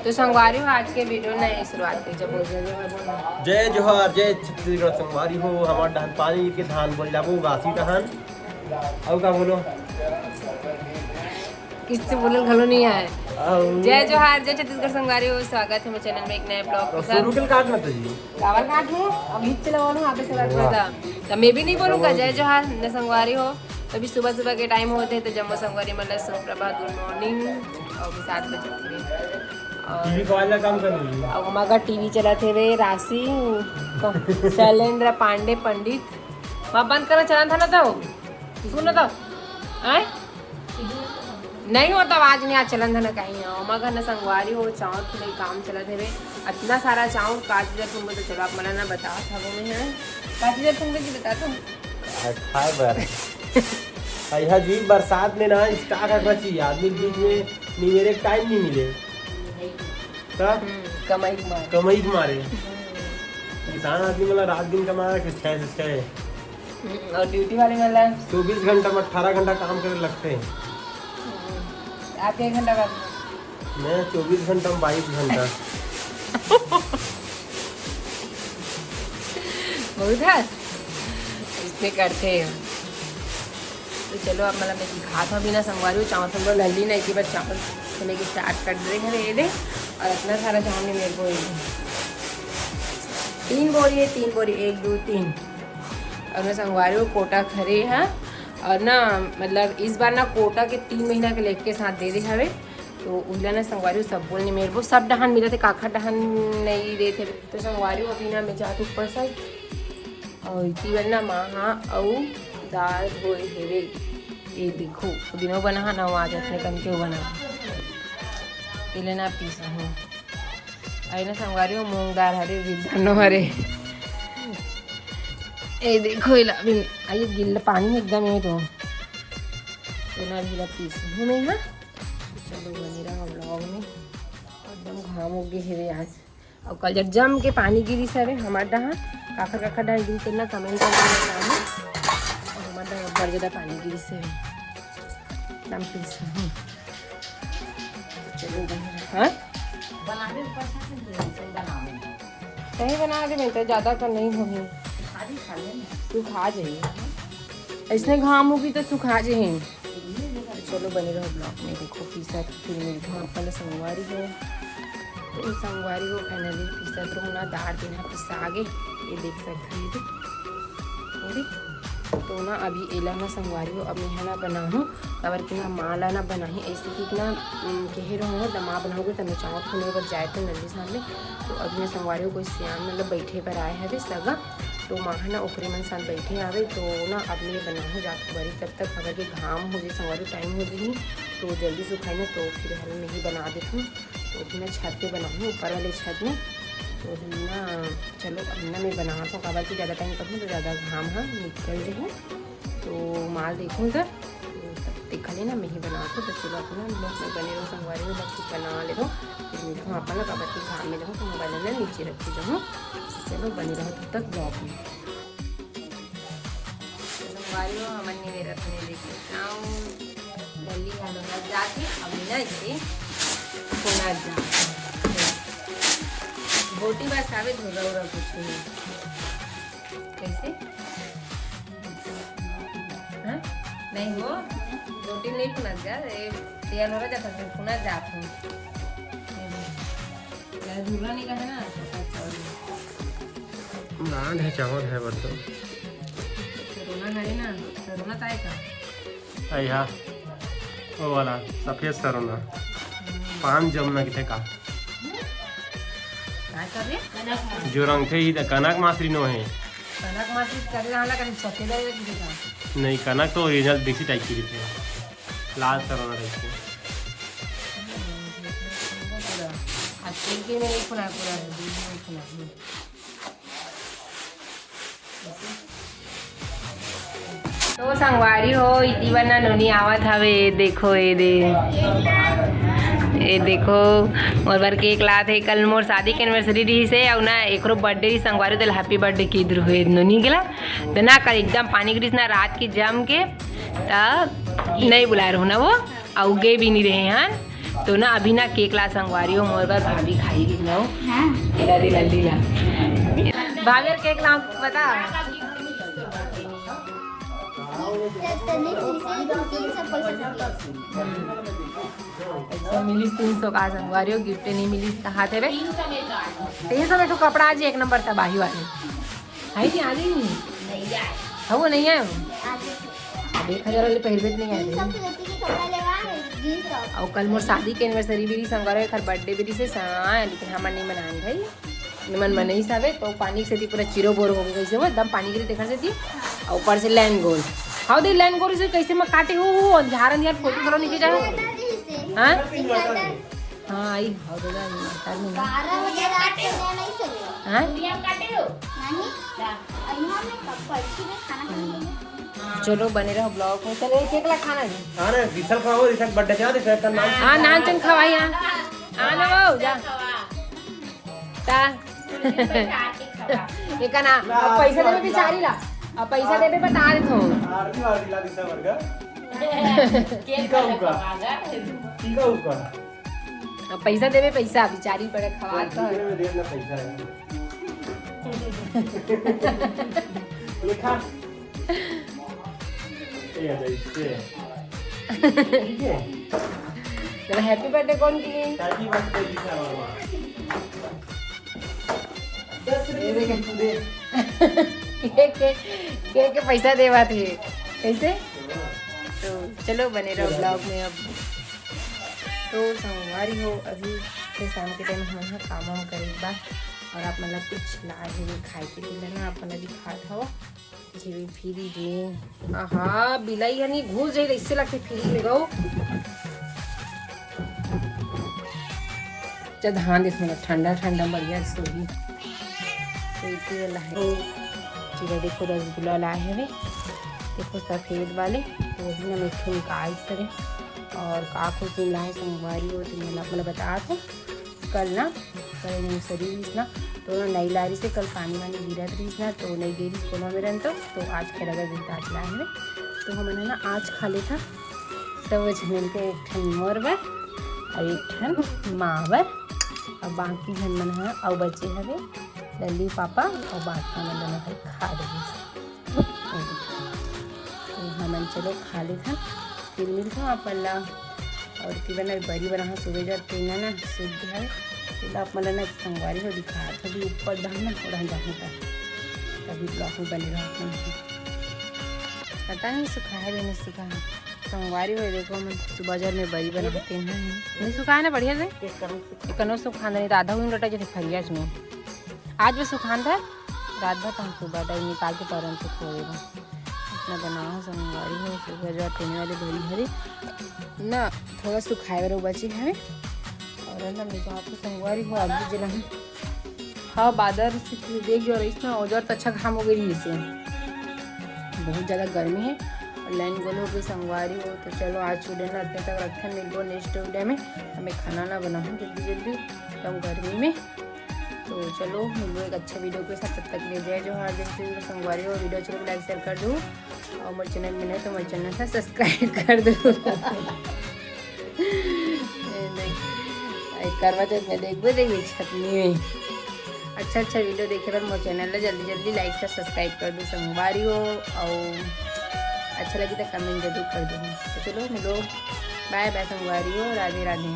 तो संगवारी हो आज के वीडियो ने शुरुआत करी जब जय जोहार जय छत्तीसगढ़ संगवारी हो हमार धान पानी के धान बोल जाबो गासी धान और का बोलो किससे बोलल घलो नहीं है। जय जोहार जय छत्तीसगढ़ संगवारी हो, स्वागत है मेरे चैनल में एक नए ब्लॉग के साथ। रुकल काट मत जी कावल काट हूं अब हिट चलाओ ना आप से बात करता तो मैं भी नहीं बोलूंगा जय जोहार न संगवारी हो। अभी सुबह सुबह के टाइम होते हैं तो जम्मू संगवारी मतलब सुप्रभात गुड मॉर्निंग और 7 बजे टीवी वाला काम कर रही है और हमारा टीवी चला थे वे राशि शैलेंद्र पांडे पंडित वहाँ बंद करना चला था ना तो सुनो तो आए नहीं होता आवाज नहीं आज चलन था ना कहीं हमारा घर न संगवारी हो चाँव के लिए काम चला थे वे इतना सारा चाँव काट दिया तुम तो चलो आप मना ना बताओ था वो में है काट दिया तुम जी बता तुम खाए बर यह जी बरसात में ना स्टार्ट रखना चाहिए आदमी बीच में नहीं मेरे टाइम नहीं मिले कमाई मारे किसान आदमी मतलब रात दिन कमाया कि 6 से 6 और ड्यूटी वाले मतलब 24 घंटा में 18 घंटा काम करने लगते हैं। आप 1 घंटा का मैं 24 घंटा में 22 घंटा बहुत है इसमें करते हैं। तो चलो अब मतलब मैं दिखा था भी ना संगवारी चावल संगवा लल्ली नहीं कि बस चावल चले के स्टार्ट कर दे हैं ये दे और इतना सारा चावल नहीं मेरे को 3 बोरी है 3 बोरी 1 2 3 और मैं संगवारी को कोटा खरे हैं और ना मतलब इस बार ना कोटा के 3 महीना के लेके साथ दे हवे तो उला ना संगवारी सब बोलने मेरे को सब डहान मिला थे काखा डहान नहीं दे थे तो संगवारी अभी ना मैं जाती ऊपर साइड और इसी बार ना महा और दाल धोए हेवे ये देखो दिनों बना ना आज अपने कन के बना पहले ना पीसा हूँ आई ना संगवारी हो मूंग दाल हरे विधानो हरे ये देखो अभी आइए गिल्ला पानी एकदम ये तो ना गिला पीस हूँ मैं यहाँ चलो बनी रहा ब्लॉग में एकदम घाम हो गए हेवे आज और कल जब जम के पानी गिरी सर हमारे डहा काखर डहा गिरी करना कमेंट कर और हमारे डहा बड़ ज़्यादा पानी गिरी से एकदम पीस हूँ चलो हाँ कहीं बना दे तो ज़्यादा कर नहीं होगी सुखा जाइए इसने घाम होगी तो सुखा जाइए। चलो बने रहो ब्लॉग में देखो पीसा फिर मेरी घाम पहले संगवारी हो तो संगवारी हो फाइनली पीसा तो ना दाढ़ देना पिसा आगे ये देख सकते हैं तो ना अभी एला ना संगवारी हो अब मैं ना बनाऊँ अगर कि ना माला ना बनाही ऐसे कि ना कह रहा हूँ दमा बनाओगे तो मैं चाँव खोने पर जाए थे नंदी सामने तो अभी मैं संगवारी हो कोई श्याम मतलब बैठे पर आए हैं सगा तो माँ ना ओखरे मन साथ बैठे आवे तो ना अब मैं बनाऊँ जाकर बड़ी तब तक अगर कि घाम हो जाए संगवारी टाइम हो जाए तो जल्दी सुखाई ना तो फिर हमें नहीं बना देती हूँ तो भी ना छत पे बनाऊँ ऊपर वाले छत में तो ना चलो अब ना मैं बनाता हूँ काबल की ज़्यादा टाइम करूँ तो ज़्यादा घाम हाँ निकल जाए तो माल देखूँ इधर देखा ले ना मैं ही बनाता हूँ तो चलो अपना लोग में बने रहो संगवारी में लग बना ले दो फिर मिलता हूँ अपना काबल की घाम में रहूँ तो मोबाइल में नीचे रखी जाऊँ चलो बने रहो तब तक ब्लॉग में संगवारी हो हमने मेरे रखने लेके जाऊँ दिल्ली वालों जाके अभी ना ये सोना जा बोटी बस आवे धोगा उगा कुछ नहीं कैसे हाँ नहीं हो रोटी नहीं पुना जा तेल हो रहा जाता है पुना जात हूँ धुला नहीं कहा ना नान है चावल है बर्तन सरोना है ना सरोना ताए का आई हाँ वो वाला सफेद सरोना पान जमुना किथे का जो रंग थे ही कनक मासरी नो है कनक मासरी करे रहला कन सफेद है कि नहीं कनक तो ओरिजिनल देसी टाइप की थी लाल सरोना टाइप की आज के में एक पुना पूरा तो संगवारी हो इति बना नोनी आवत हवे देखो ये देखो मोर बार केक लात है कल मोर शादी के एनिवर्सरी रही से और ना एक बर्थडे रही संगवारी तो हैप्पी बर्थडे की इधर हुए नोनी गेला तो ना कल एकदम पानी गिरी ना रात की जम के तब नहीं बुला रहा ना वो और गे भी नहीं रहे हैं तो ना अभी ना केक ला संगवारी हो मोर बार भाभी खाएगी ना तेरा दिल हल्दी ला भाभी और केक ला बता मिली 300 का संगवारी हो गिफ्ट नहीं मिली कहा थे 300 में तो कपड़ा आज एक नंबर था बाही वाले है कि आज ही नहीं है वो नहीं है 1000 वाले पहले नहीं आए और कल मोर शादी के एनिवर्सरी भी संगवारी खर बर्थडे भी से लेकिन हमार नहीं मनाए भाई निमन मनई सावे तो पानी से पूरा चिरो बोर हो गई कैसे वो एकदम पानी गिरी देखा से थी और ऊपर से लैंड गोल हाउ दे लैंड गोल से कैसे मैं काटे हो झारन यार फोटो थोड़ा निकल जाए हां हां आई हाउ दे यार नहीं 12 बजे रात को नहीं चले हां आप काटे हो नहीं अइहा में पर्ची में खाना खाने चलो बने रहो ब्लॉग में चलो एक एक ला खाना है हां ना रिसल खाओ रिसल बर्थडे क्या दे का नाम हां नान चन खवाई हां हां ना वो जा ता ये का ना पैसा देबे बेचारी ला अब पैसा देबे बता दे तो आरती वाली ला दिसा वर्ग केक का अब पैसा देबे पैसा बेचारी पड़े खवा तो में देना पैसा है लिखा ये देखिए ठीक है तो हैप्पी बर्थडे कौन की हैप्पी बर्थडे लिखा हुआ के पैसा देवा थे कैसे तो चलो बने रहो ब्लॉग में अब तो सोमवारी हो अभी फिर शाम के टाइम हम यहाँ काम वाम करे एक बार और आप मतलब कुछ लाए हुए खाए के लिए ना आप मतलब दिखात हो फिर दे हाँ बिलाई यानी घुस जाए इससे लगते फिर गो जब धान इसमें ठंडा ठंडा बढ़िया सोही तो इतनी वाला है फिर देखो रसगुल्ला लाए हैं देखो सफ़ेद वाले वही ना मिठू निकाल करें और काको से लाए सोमवारी हो तो मैंने मतलब बताया था कल ना कल शरीर ना तो ना नई लारी से कल पानी वानी गिरा रही ना तो नहीं गिरी कोना में रहन तो आज के लगा दिन आज लाए हैं तो हमने ना आज खा ले था तो वो झमेल के एक ठन मोर बर और एक ठन माँ बर और बाकी झन मन है और बच्चे हवे लल्ली पापा और बाकी मन दोनों भाई खा देंगे तो हमन चलो खा ले था फिर मिलता हूँ अपन ला और कि बना बड़ी बना सुबह जब तेना ना शुद्ध है तो आप मतलब ना संगवारी हो दिखा तभी ऊपर दाना थोड़ा जाने का तभी ब्लॉक में बने रहो पता नहीं सुखा है नहीं सुखा है संगवारी हो देखो मैं सुबह बाजार में बड़ी बनाते हैं नहीं सुखा है ना बढ़िया से कनो सुखान नहीं तो आधा हुई रोटा जैसे फरिया में आज भी सुखान था रात भर हम सुबह दाई निकाल के परम से खोएगा अपना बनाओ संगवारी हो सुबह जो तेने वाले भरी भरी ना थोड़ा सुखाए वाले बची है और ना मेरे को आपको संगवारी हो आगे जिला हाँ बादल से देख जो रही इसमें और तो अच्छा घाम हो गई इसे बहुत ज़्यादा गर्मी है और लाइन गोल हो गई संगवारी हो तो चलो आज चूल्हे ना अभी तक रखे मिलबो नेक्स्ट वीडियो में हमें खाना ना बनाऊँ जल्दी जल्दी एकदम गर्मी में तो चलो मिलो एक अच्छा वीडियो के साथ तब तक ले जाए जो हर दिन संगवारी हो वीडियो चलो लाइक शेयर कर दूँ और मेरे चैनल में नहीं तो मेरे चैनल से सब्सक्राइब कर दो करवा चौथ में देखो देखिए छतनी में अच्छा वीडियो देखे पर मेरे चैनल में जल्दी जल्दी लाइक से सब्सक्राइब कर दो संगवारी हो और अच्छा लगी तो कमेंट जरूर कर दो तो चलो मिलो बाय बाय संगवारी हो राधे राधे।